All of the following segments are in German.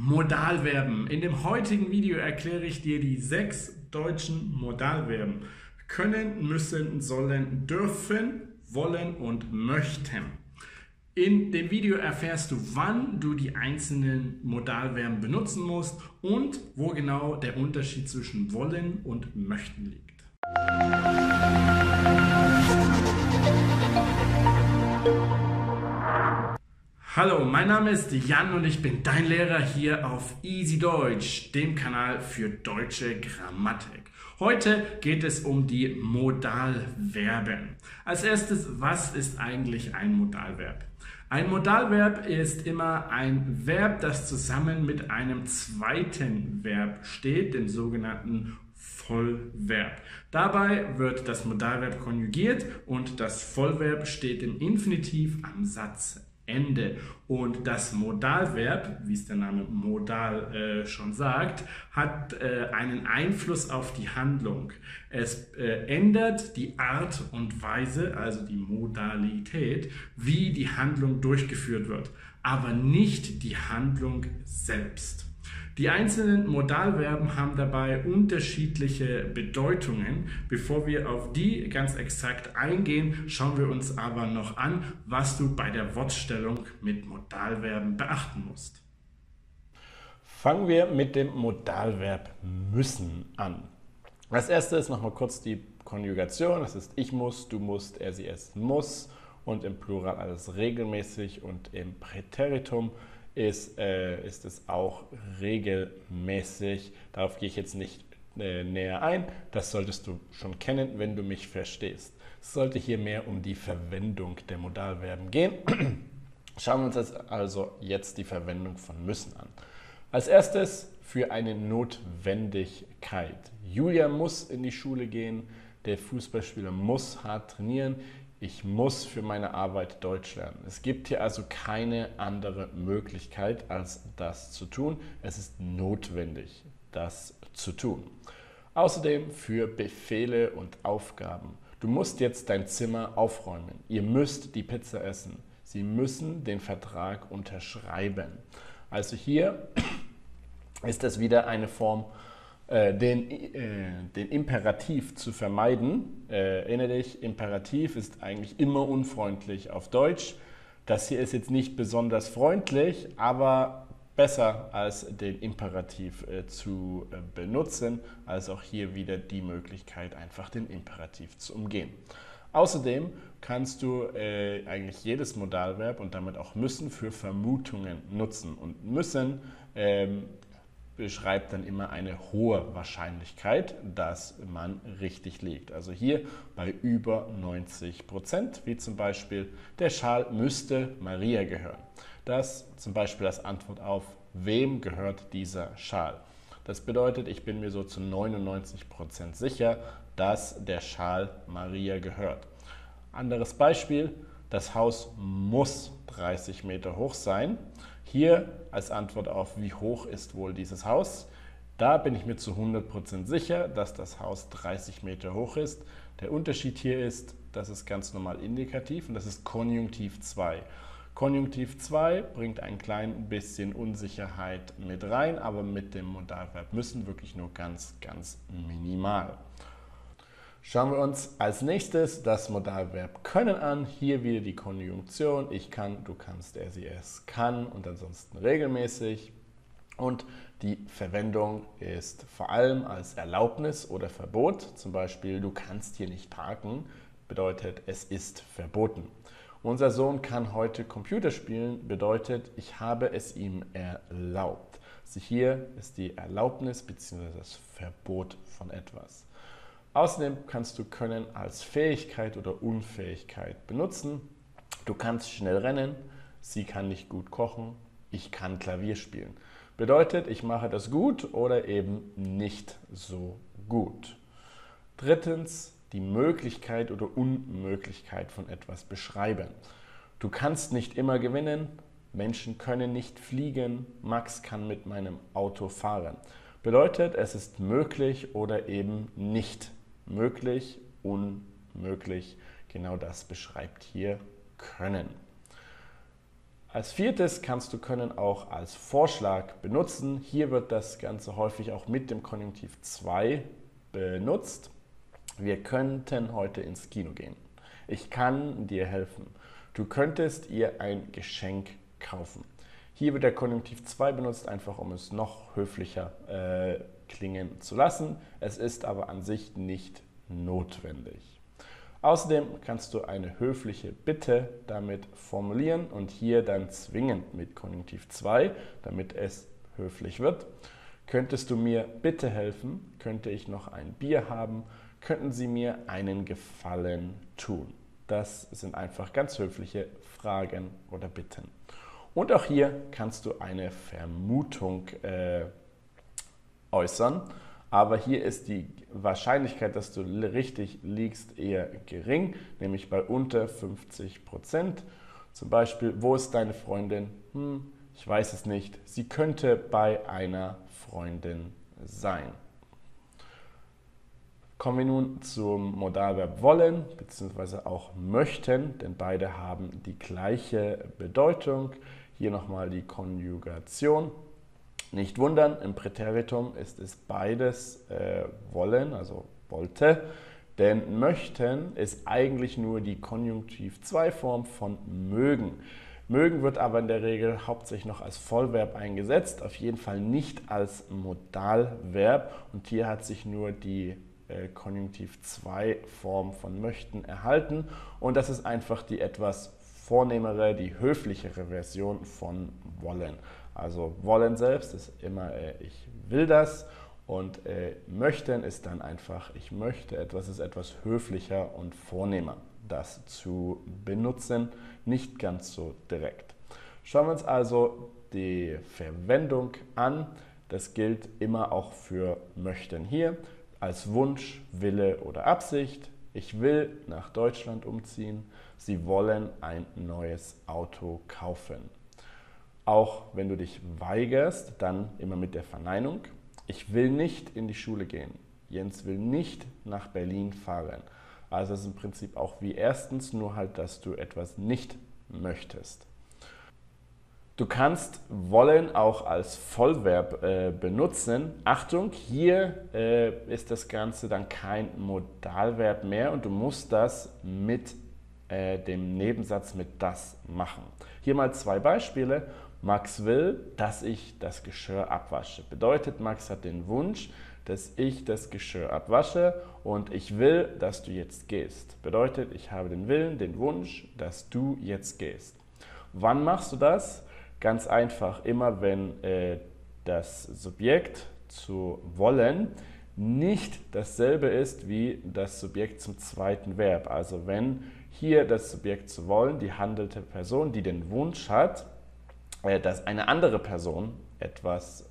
Modalverben. In dem heutigen Video erkläre ich dir die 6 deutschen Modalverben. Können, müssen, sollen, dürfen, wollen und möchten. In dem Video erfährst du, wann du die einzelnen Modalverben benutzen musst und wo genau der Unterschied zwischen wollen und möchten liegt. Hallo, mein Name ist Jan und ich bin dein Lehrer hier auf Easy Deutsch, dem Kanal für deutsche Grammatik. Heute geht es um die Modalverben. Als erstes, was ist eigentlich ein Modalverb? Ein Modalverb ist immer ein Verb, das zusammen mit einem zweiten Verb steht, dem sogenannten Vollverb. Dabei wird das Modalverb konjugiert und das Vollverb steht im Infinitiv am Satzende. Und das Modalverb, wie es der Name Modal schon sagt, hat einen Einfluss auf die Handlung. Es ändert die Art und Weise, also die Modalität, wie die Handlung durchgeführt wird, aber nicht die Handlung selbst. Die einzelnen Modalverben haben dabei unterschiedliche Bedeutungen. Bevor wir auf die ganz exakt eingehen, schauen wir uns aber noch an, was du bei der Wortstellung mit Modalverben beachten musst. Fangen wir mit dem Modalverb müssen an. Als erstes nochmal kurz die Konjugation. Das ist ich muss, du musst, er, sie, es muss und im Plural alles regelmäßig und im Präteritum ist es auch regelmäßig. Darauf gehe ich jetzt nicht näher ein. Das solltest du schon kennen, wenn du mich verstehst. Es sollte hier mehr um die Verwendung der Modalverben gehen. Schauen wir uns also jetzt die Verwendung von müssen an. Als erstes für eine Notwendigkeit. Julia muss in die Schule gehen, der Fußballspieler muss hart trainieren. Ich muss für meine Arbeit Deutsch lernen. Es gibt hier also keine andere Möglichkeit, als das zu tun. Es ist notwendig, das zu tun. Außerdem für Befehle und Aufgaben. Du musst jetzt dein Zimmer aufräumen. Ihr müsst die Pizza essen. Sie müssen den Vertrag unterschreiben. Also hier ist das wieder eine Form, den Imperativ zu vermeiden. Erinnere dich, Imperativ ist eigentlich immer unfreundlich auf Deutsch. Das hier ist jetzt nicht besonders freundlich, aber besser als den Imperativ zu benutzen, also auch hier wieder die Möglichkeit, einfach den Imperativ zu umgehen. Außerdem kannst du eigentlich jedes Modalverb und damit auch müssen für Vermutungen nutzen. Und müssen beschreibt dann immer eine hohe Wahrscheinlichkeit, dass man richtig liegt. Also hier bei über 90%, wie zum Beispiel, der Schal müsste Maria gehören. Das zum Beispiel als Antwort auf, wem gehört dieser Schal? Das bedeutet, ich bin mir so zu 99% sicher, dass der Schal Maria gehört. Anderes Beispiel, das Haus muss 30 Meter hoch sein. Hier als Antwort auf, wie hoch ist wohl dieses Haus? Da bin ich mir zu 100% sicher, dass das Haus 30 Meter hoch ist. Der Unterschied hier ist, das ist ganz normal Indikativ und das ist Konjunktiv 2. Konjunktiv 2 bringt ein klein bisschen Unsicherheit mit rein, aber mit dem Modalverb müssen wirklich nur ganz, ganz minimal. Schauen wir uns als nächstes das Modalverb können an. Hier wieder die Konjunktion. Ich kann, du kannst, er, sie, es kann und ansonsten regelmäßig. Und die Verwendung ist vor allem als Erlaubnis oder Verbot. Zum Beispiel, du kannst hier nicht parken, bedeutet, es ist verboten. Unser Sohn kann heute Computer spielen, bedeutet, ich habe es ihm erlaubt. Also hier ist die Erlaubnis bzw. das Verbot von etwas. Außerdem kannst du können als Fähigkeit oder Unfähigkeit benutzen. Du kannst schnell rennen, sie kann nicht gut kochen, ich kann Klavier spielen. Bedeutet, ich mache das gut oder eben nicht so gut. Drittens, die Möglichkeit oder Unmöglichkeit von etwas beschreiben. Du kannst nicht immer gewinnen, Menschen können nicht fliegen, Max kann mit meinem Auto fahren. Bedeutet, es ist möglich oder eben nicht möglich, unmöglich. Genau das beschreibt hier können. Als viertes kannst du können auch als Vorschlag benutzen. Hier wird das Ganze häufig auch mit dem Konjunktiv 2 benutzt. Wir könnten heute ins Kino gehen. Ich kann dir helfen. Du könntest ihr ein Geschenk kaufen. Hier wird der Konjunktiv 2 benutzt, einfach um es noch höflicher klingen zu lassen. Es ist aber an sich nicht notwendig. Außerdem kannst du eine höfliche Bitte damit formulieren und hier dann zwingend mit Konjunktiv 2, damit es höflich wird. Könntest du mir bitte helfen? Könnte ich noch ein Bier haben? Könnten Sie mir einen Gefallen tun? Das sind einfach ganz höfliche Fragen oder Bitten. Und auch hier kannst du eine Vermutung äußern. Aber hier ist die Wahrscheinlichkeit, dass du richtig liegst, eher gering, nämlich bei unter 50%. Zum Beispiel, wo ist deine Freundin? Ich weiß es nicht. Sie könnte bei einer Freundin sein. Kommen wir nun zum Modalverb wollen bzw. auch möchten, denn beide haben die gleiche Bedeutung. Hier nochmal die Konjugation. Nicht wundern, im Präteritum ist es beides wollen, also wollte, denn möchten ist eigentlich nur die Konjunktiv-2-Form von mögen. Mögen wird aber in der Regel hauptsächlich noch als Vollverb eingesetzt, auf jeden Fall nicht als Modalverb und hier hat sich nur die Konjunktiv-2-Form von möchten erhalten und das ist einfach die etwas vornehmere, die höflichere Version von wollen. Also wollen selbst ist immer ich will das und möchten ist dann einfach ich möchte etwas, ist etwas höflicher und vornehmer, das zu benutzen, nicht ganz so direkt. Schauen wir uns also die Verwendung an. Das gilt immer auch für möchten hier als Wunsch, Wille oder Absicht. Ich will nach Deutschland umziehen. Sie wollen ein neues Auto kaufen. Auch wenn du dich weigerst, dann immer mit der Verneinung. Ich will nicht in die Schule gehen. Jens will nicht nach Berlin fahren. Also es ist im Prinzip auch wie erstens, nur halt, dass du etwas nicht möchtest. Du kannst wollen auch als Vollverb benutzen. Achtung, hier ist das Ganze dann kein Modalverb mehr und du musst das mit dem Nebensatz mit das machen. Hier mal zwei Beispiele. Max will, dass ich das Geschirr abwasche. Bedeutet, Max hat den Wunsch, dass ich das Geschirr abwasche und ich will, dass du jetzt gehst. Bedeutet, ich habe den Willen, den Wunsch, dass du jetzt gehst. Wann machst du das? Ganz einfach, immer wenn das Subjekt zu wollen nicht dasselbe ist wie das Subjekt zum zweiten Verb. Also wenn hier das Subjekt zu wollen, die handelte Person, die den Wunsch hat, dass eine andere Person etwas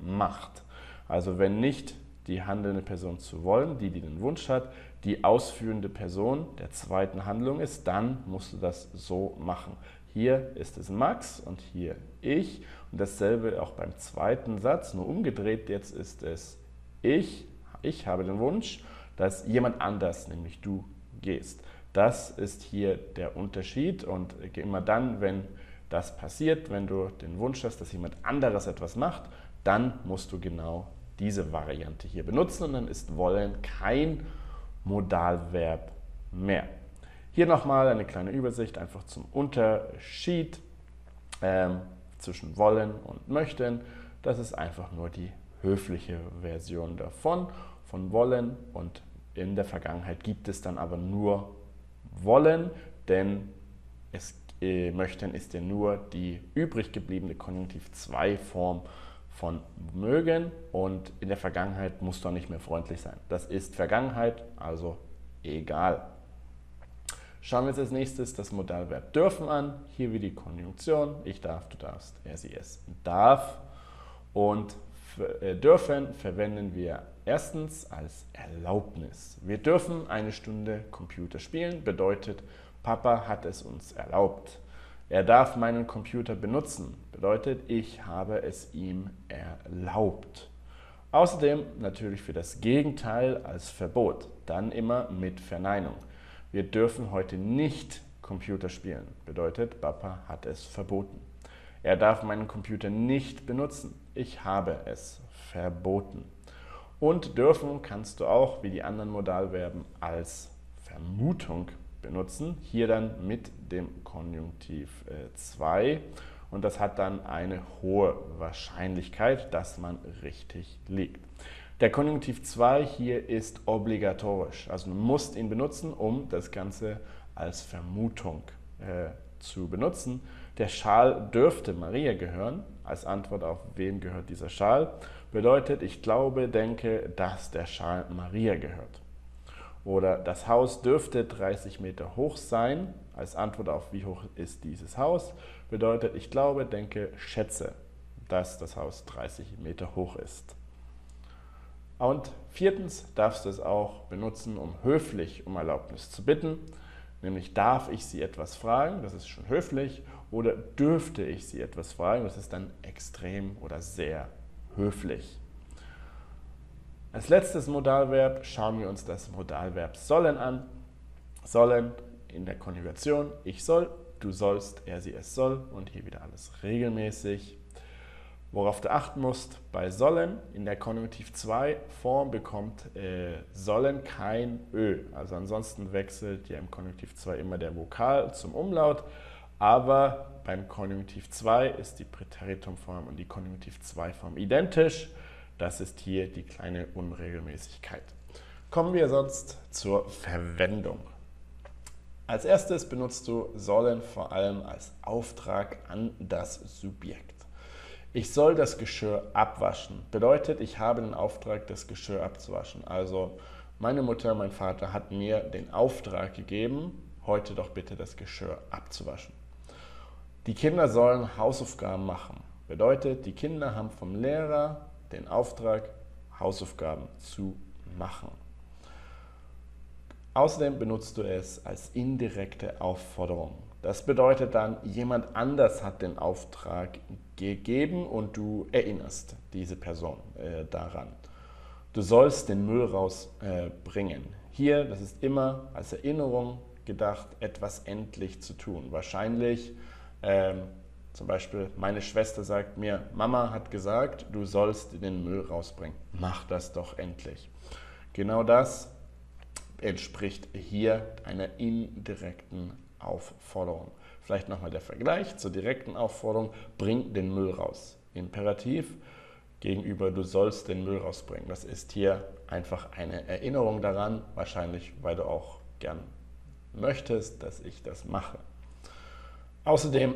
macht. Also wenn nicht die handelnde Person zu wollen, die den Wunsch hat, die ausführende Person der zweiten Handlung ist, dann musst du das so machen. Hier ist es Max und hier ich. Und dasselbe auch beim zweiten Satz, nur umgedreht, jetzt ist es ich habe den Wunsch, dass jemand anders, nämlich du, gehst. Das ist hier der Unterschied und immer dann, wenn das passiert, wenn du den Wunsch hast, dass jemand anderes etwas macht, dann musst du genau diese Variante hier benutzen und dann ist wollen kein Modalverb mehr. Hier nochmal eine kleine Übersicht einfach zum Unterschied zwischen wollen und möchten. Das ist einfach nur die höfliche Version davon, von wollen und in der Vergangenheit gibt es dann aber nur wollen, denn möchten ist ja nur die übrig gebliebene Konjunktiv-2-Form von mögen und in der Vergangenheit muss doch nicht mehr freundlich sein. Das ist Vergangenheit, also egal. Schauen wir uns als nächstes das Modalverb dürfen an. Hier wie die Konjunktion. Ich darf, du darfst, er, sie, es darf. Und dürfen verwenden wir erstens als Erlaubnis. Wir dürfen eine Stunde Computer spielen, bedeutet, Papa hat es uns erlaubt. Er darf meinen Computer benutzen, bedeutet, ich habe es ihm erlaubt. Außerdem natürlich für das Gegenteil als Verbot, dann immer mit Verneinung. Wir dürfen heute nicht Computer spielen. Bedeutet, Papa hat es verboten. Er darf meinen Computer nicht benutzen. Ich habe es verboten. Und dürfen kannst du auch, wie die anderen Modalverben, als Vermutung benutzen. Hier dann mit dem Konjunktiv 2. Und das hat dann eine hohe Wahrscheinlichkeit, dass man richtig liegt. Der Konjunktiv 2 hier ist obligatorisch. Also du musst ihn benutzen, um das Ganze als Vermutung zu benutzen. Der Schal dürfte Maria gehören. Als Antwort auf wem gehört dieser Schal? Bedeutet, ich glaube, denke, dass der Schal Maria gehört. Oder das Haus dürfte 30 Meter hoch sein. Als Antwort auf wie hoch ist dieses Haus? Bedeutet, ich glaube, denke, schätze, dass das Haus 30 Meter hoch ist. Und viertens darfst du es auch benutzen, um höflich um Erlaubnis zu bitten. Nämlich darf ich sie etwas fragen, das ist schon höflich, oder dürfte ich sie etwas fragen, das ist dann extrem oder sehr höflich. Als letztes Modalverb schauen wir uns das Modalverb sollen an. Sollen in der Konjugation ich soll, du sollst, er, sie, es soll und hier wieder alles regelmäßig. Worauf du achten musst, bei sollen in der Konjunktiv 2 Form bekommt sollen kein Ö. Also ansonsten wechselt ja im Konjunktiv 2 immer der Vokal zum Umlaut, aber beim Konjunktiv 2 ist die Präteritumform und die Konjunktiv 2 Form identisch. Das ist hier die kleine Unregelmäßigkeit. Kommen wir sonst zur Verwendung. Als erstes benutzt du sollen vor allem als Auftrag an das Subjekt. Ich soll das Geschirr abwaschen. Bedeutet, ich habe den Auftrag, das Geschirr abzuwaschen. Also meine Mutter, mein Vater hat mir den Auftrag gegeben, heute doch bitte das Geschirr abzuwaschen. Die Kinder sollen Hausaufgaben machen. Bedeutet, die Kinder haben vom Lehrer den Auftrag, Hausaufgaben zu machen. Außerdem benutzt du es als indirekte Aufforderung. Das bedeutet dann, jemand anders hat den Auftrag gegeben und du erinnerst diese Person daran. Du sollst den Müll rausbringen. Hier, das ist immer als Erinnerung gedacht, etwas endlich zu tun. Wahrscheinlich zum Beispiel, meine Schwester sagt mir, Mama hat gesagt, du sollst den Müll rausbringen. Mach das doch endlich. Genau das entspricht hier einer indirekten Aufforderung. Vielleicht nochmal der Vergleich zur direkten Aufforderung, bring den Müll raus. Imperativ gegenüber, du sollst den Müll rausbringen. Das ist hier einfach eine Erinnerung daran, wahrscheinlich, weil du auch gern möchtest, dass ich das mache. Außerdem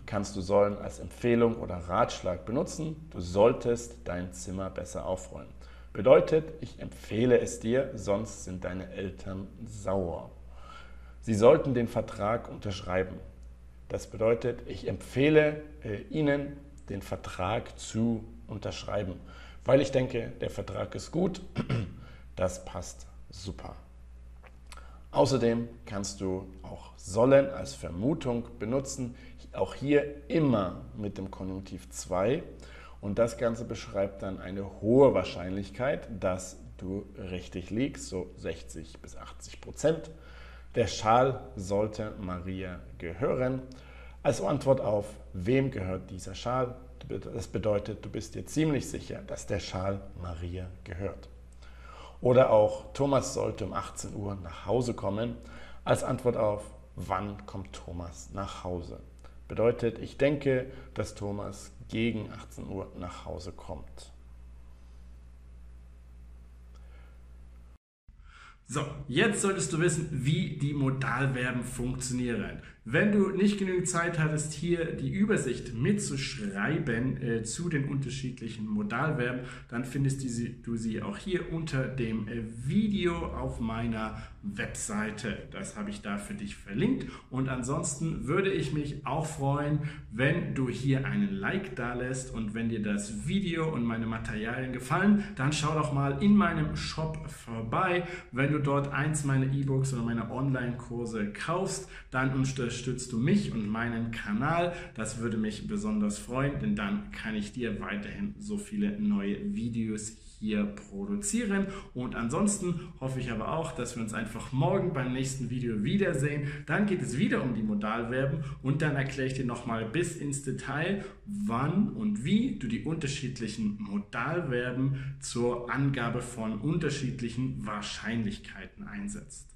kannst du sollen als Empfehlung oder Ratschlag benutzen. Du solltest dein Zimmer besser aufräumen. Bedeutet, ich empfehle es dir, sonst sind deine Eltern sauer. Sie sollten den Vertrag unterschreiben. Das bedeutet, ich empfehle Ihnen, den Vertrag zu unterschreiben, weil ich denke, der Vertrag ist gut, das passt super. Außerdem kannst du auch sollen als Vermutung benutzen, auch hier immer mit dem Konjunktiv 2. Und das Ganze beschreibt dann eine hohe Wahrscheinlichkeit, dass du richtig liegst, so 60 bis 80%. Der Schal sollte Maria gehören. Als Antwort auf, wem gehört dieser Schal? Das bedeutet, du bist dir ziemlich sicher, dass der Schal Maria gehört. Oder auch, Thomas sollte um 18 Uhr nach Hause kommen. Als Antwort auf, wann kommt Thomas nach Hause? Bedeutet, ich denke, dass Thomas gegen 18 Uhr nach Hause kommt. So, jetzt solltest du wissen, wie die Modalverben funktionieren. Wenn du nicht genügend Zeit hattest, hier die Übersicht mitzuschreiben zu den unterschiedlichen Modalverben, dann findest du sie auch hier unter dem Video auf meiner Webseite. Das habe ich da für dich verlinkt. Und ansonsten würde ich mich auch freuen, wenn du hier einen Like da lässt, und wenn dir das Video und meine Materialien gefallen, dann schau doch mal in meinem Shop vorbei. Wenn du dort eins meiner E-Books oder meine Online-Kurse kaufst, dann unterstützt unterstützt du mich und meinen Kanal. Das würde mich besonders freuen, denn dann kann ich dir weiterhin so viele neue Videos hier produzieren. Und ansonsten hoffe ich aber auch, dass wir uns einfach morgen beim nächsten Video wiedersehen. Dann geht es wieder um die Modalverben und dann erkläre ich dir nochmal bis ins Detail, wann und wie du die unterschiedlichen Modalverben zur Angabe von unterschiedlichen Wahrscheinlichkeiten einsetzt.